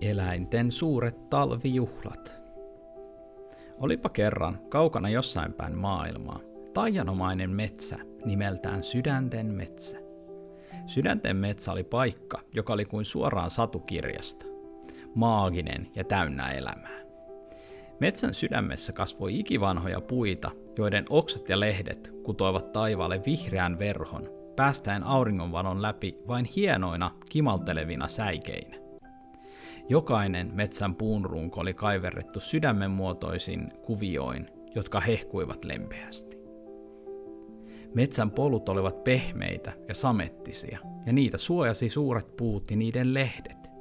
Eläinten suuret talvijuhlat. Olipa kerran kaukana jossain päin maailmaa taianomainen metsä nimeltään Sydänten metsä. Sydänten metsä oli paikka, joka oli kuin suoraan satukirjasta. Maaginen ja täynnä elämää. Metsän sydämessä kasvoi ikivanhoja puita, joiden oksat ja lehdet kutoivat taivaalle vihreän verhon, päästäen auringonvalon läpi vain hienoina, kimaltelevina säikeinä. Jokainen metsän puunrunko oli kaiverrettu sydämen muotoisin kuvioin, jotka hehkuivat lempeästi. Metsän polut olivat pehmeitä ja samettisia, ja niitä suojasi suuret puut ja niiden lehdet.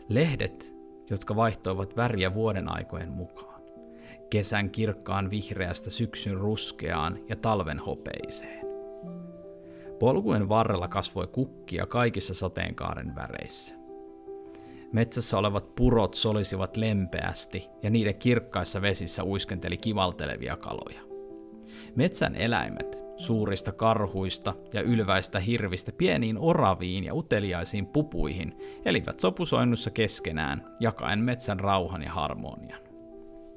Lehdet, jotka vaihtoivat väriä vuoden aikojen mukaan. Kesän kirkkaan vihreästä syksyn ruskeaan ja talven hopeiseen. Polkujen varrella kasvoi kukkia kaikissa sateenkaaren väreissä. Metsässä olevat purot solisivat lempeästi ja niiden kirkkaissa vesissä uiskenteli kivaltelevia kaloja. Metsän eläimet, suurista karhuista ja ylväistä hirvistä pieniin oraviin ja uteliaisiin pupuihin, elivät sopusoinnussa keskenään, jakaen metsän rauhan ja harmonian.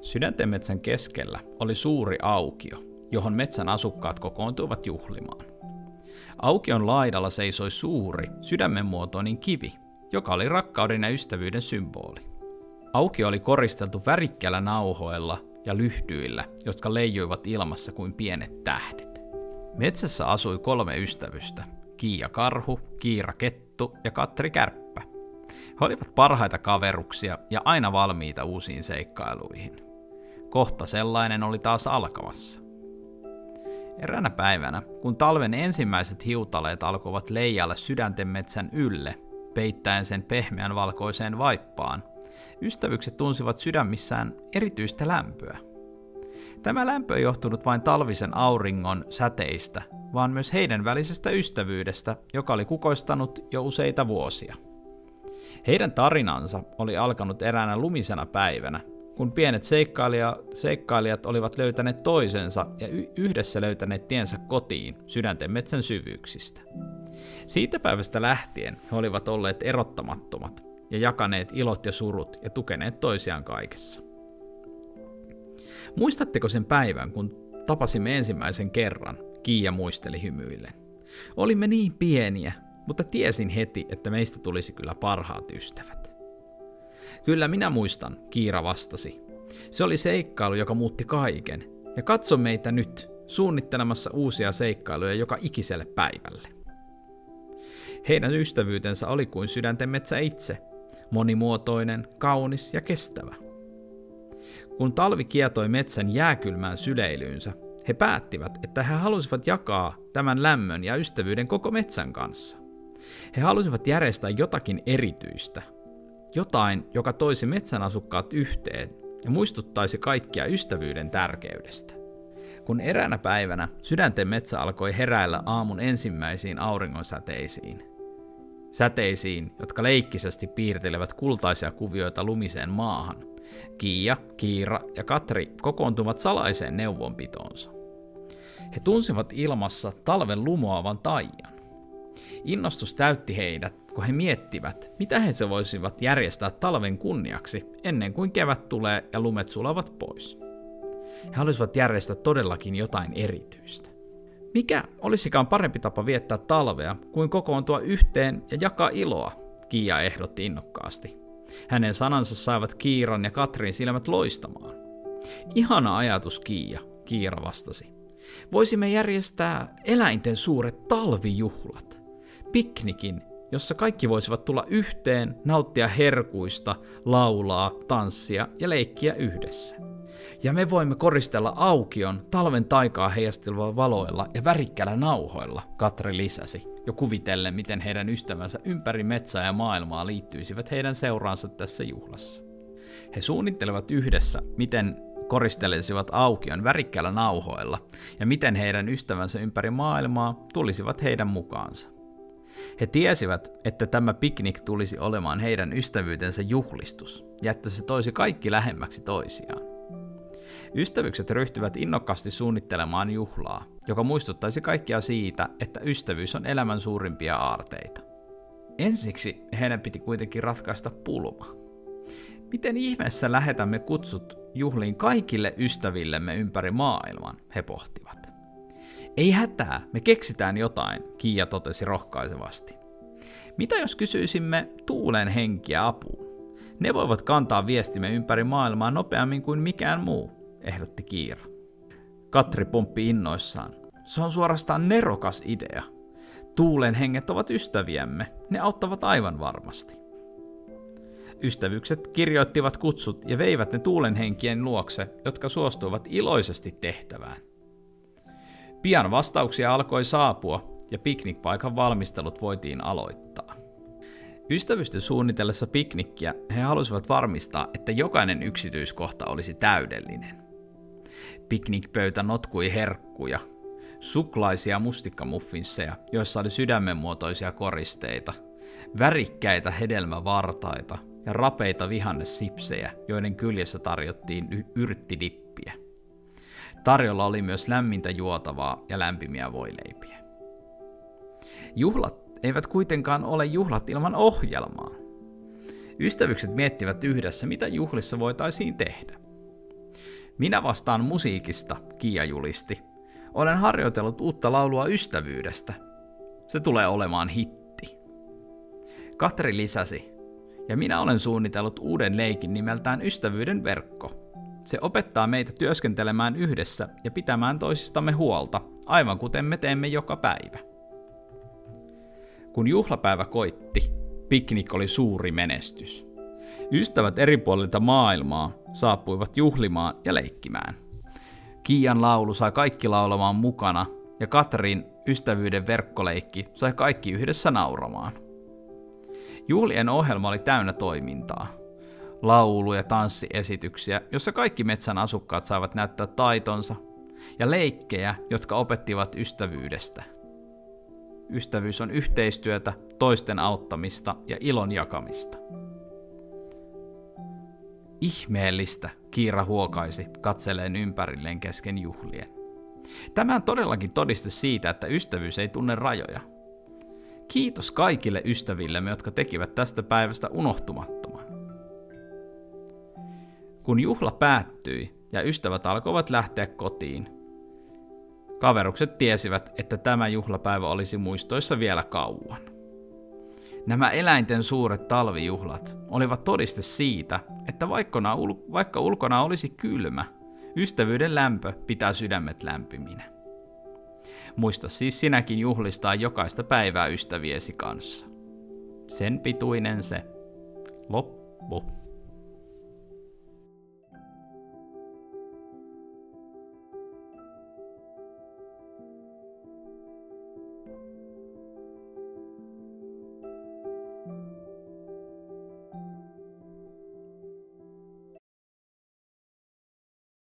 Sydänten metsän keskellä oli suuri aukio, johon metsän asukkaat kokoontuivat juhlimaan. Aukion laidalla seisoi suuri, sydämenmuotoinen kivi, joka oli rakkauden ja ystävyyden symboli. Aukio oli koristeltu värikkäillä nauhoilla ja lyhdyillä, jotka leijuivat ilmassa kuin pienet tähdet. Metsässä asui 3 ystävystä, Kiia karhu, Kiira kettu ja Katri kärppä. He olivat parhaita kaveruksia ja aina valmiita uusiin seikkailuihin. Kohta sellainen oli taas alkamassa. Eräänä päivänä, kun talven ensimmäiset hiutaleet alkoivat leijailla Sydänten metsän ylle, peittäen sen pehmeän valkoiseen vaippaan, ystävykset tunsivat sydämissään erityistä lämpöä. Tämä lämpö ei johtunut vain talvisen auringon säteistä, vaan myös heidän välisestä ystävyydestä, joka oli kukoistanut jo useita vuosia. Heidän tarinansa oli alkanut eräänä lumisena päivänä, kun pienet seikkailijat olivat löytäneet toisensa ja yhdessä löytäneet tiensä kotiin Sydänten metsän syvyyksistä. Siitä päivästä lähtien he olivat olleet erottamattomat ja jakaneet ilot ja surut ja tukeneet toisiaan kaikessa. Muistatteko sen päivän, kun tapasimme ensimmäisen kerran? Kiia muisteli hymyillen. Olimme niin pieniä, mutta tiesin heti, että meistä tulisi kyllä parhaat ystävät. Kyllä minä muistan, Kiira vastasi. Se oli seikkailu, joka muutti kaiken, ja katso meitä nyt, suunnittelemassa uusia seikkailuja joka ikiselle päivälle. Heidän ystävyytensä oli kuin Sydänten metsä itse, monimuotoinen, kaunis ja kestävä. Kun talvi kietoi metsän jääkylmään syleilyynsä, he päättivät, että he halusivat jakaa tämän lämmön ja ystävyyden koko metsän kanssa. He halusivat järjestää jotakin erityistä, jotain, joka toisi metsän asukkaat yhteen ja muistuttaisi kaikkia ystävyyden tärkeydestä. Kun eräänä päivänä Sydänten metsä alkoi heräillä aamun ensimmäisiin auringonsäteisiin. Säteisiin, jotka leikkisesti piirtelevät kultaisia kuvioita lumiseen maahan, Kiia, Kiira ja Katri kokoontuvat salaiseen neuvonpitoonsa. He tunsivat ilmassa talven lumoavan taian. Innostus täytti heidät, kun he miettivät, mitä he voisivat järjestää talven kunniaksi ennen kuin kevät tulee ja lumet sulavat pois. He halusivat järjestää todellakin jotain erityistä. Mikä olisikaan parempi tapa viettää talvea kuin kokoontua yhteen ja jakaa iloa, Kiia ehdotti innokkaasti. Hänen sanansa saivat Kiiran ja Katrin silmät loistamaan. Ihana ajatus, Kiia, Kiira vastasi. Voisimme järjestää eläinten suuret talvijuhlat. Piknikin, jossa kaikki voisivat tulla yhteen, nauttia herkuista, laulaa, tanssia ja leikkiä yhdessä. Ja me voimme koristella aukion talven taikaa heijastelevilla valoilla ja värikkäillä nauhoilla, Katri lisäsi, jo kuvitellen, miten heidän ystävänsä ympäri metsää ja maailmaa liittyisivät heidän seuraansa tässä juhlassa. He suunnittelevat yhdessä, miten koristelisivat aukion värikkäillä nauhoilla ja miten heidän ystävänsä ympäri maailmaa tulisivat heidän mukaansa. He tiesivät, että tämä piknik tulisi olemaan heidän ystävyytensä juhlistus ja että se toisi kaikki lähemmäksi toisiaan. Ystävykset ryhtyvät innokkaasti suunnittelemaan juhlaa, joka muistuttaisi kaikkia siitä, että ystävyys on elämän suurimpia aarteita. Ensiksi heidän piti kuitenkin ratkaista pulma. Miten ihmeessä lähetämme kutsut juhliin kaikille ystävillemme ympäri maailman, he pohtivat. Ei hätää, me keksitään jotain, Kiia totesi rohkaisevasti. Mitä jos kysyisimme tuulen henkiä apuun? Ne voivat kantaa viestimme ympäri maailmaa nopeammin kuin mikään muu, ehdotti Kiira. Katri pomppi innoissaan. Se on suorastaan nerokas idea. Tuulen henget ovat ystäviämme, ne auttavat aivan varmasti. Ystävykset kirjoittivat kutsut ja veivät ne tuulenhenkien luokse, jotka suostuivat iloisesti tehtävään. Pian vastauksia alkoi saapua ja piknikpaikan valmistelut voitiin aloittaa. Ystävysten suunnitellessa piknikkiä he halusivat varmistaa, että jokainen yksityiskohta olisi täydellinen. Piknikpöytä notkui herkkuja, suklaisia mustikkamuffinsseja, joissa oli sydämenmuotoisia koristeita, värikkäitä hedelmävartaita ja rapeita vihannessipsejä, joiden kyljessä tarjottiin yrttidippiä. Tarjolla oli myös lämmintä juotavaa ja lämpimiä voileipiä. Juhlat eivät kuitenkaan ole juhlat ilman ohjelmaa. Ystävykset miettivät yhdessä, mitä juhlissa voitaisiin tehdä. Minä vastaan musiikista, Kiia julisti. Olen harjoitellut uutta laulua ystävyydestä. Se tulee olemaan hitti. Katri lisäsi, ja minä olen suunnitellut uuden leikin nimeltään Ystävyyden verkko. Se opettaa meitä työskentelemään yhdessä ja pitämään toisistamme huolta, aivan kuten me teemme joka päivä. Kun juhlapäivä koitti, piknik oli suuri menestys. Ystävät eri puolilta maailmaa saapuivat juhlimaan ja leikkimään. Kiian laulu sai kaikki laulamaan mukana ja Katrin Ystävyyden verkkoleikki sai kaikki yhdessä nauramaan. Juhlien ohjelma oli täynnä toimintaa. Laulu- ja tanssiesityksiä, jossa kaikki metsän asukkaat saivat näyttää taitonsa, ja leikkejä, jotka opettivat ystävyydestä. Ystävyys on yhteistyötä, toisten auttamista ja ilon jakamista. Ihmeellistä, Kiira huokaisi katselleen ympärilleen kesken juhlien. Tämä on todellakin todiste siitä, että ystävyys ei tunne rajoja. Kiitos kaikille ystävillemme, jotka tekivät tästä päivästä unohtumattoman. Kun juhla päättyi ja ystävät alkoivat lähteä kotiin, kaverukset tiesivät, että tämä juhlapäivä olisi muistoissa vielä kauan. Nämä eläinten suuret talvijuhlat olivat todiste siitä, että vaikka ulkona olisi kylmä, ystävyyden lämpö pitää sydämet lämpiminä. Muista siis sinäkin juhlistaa jokaista päivää ystäviesi kanssa. Sen pituinen se. Loppu.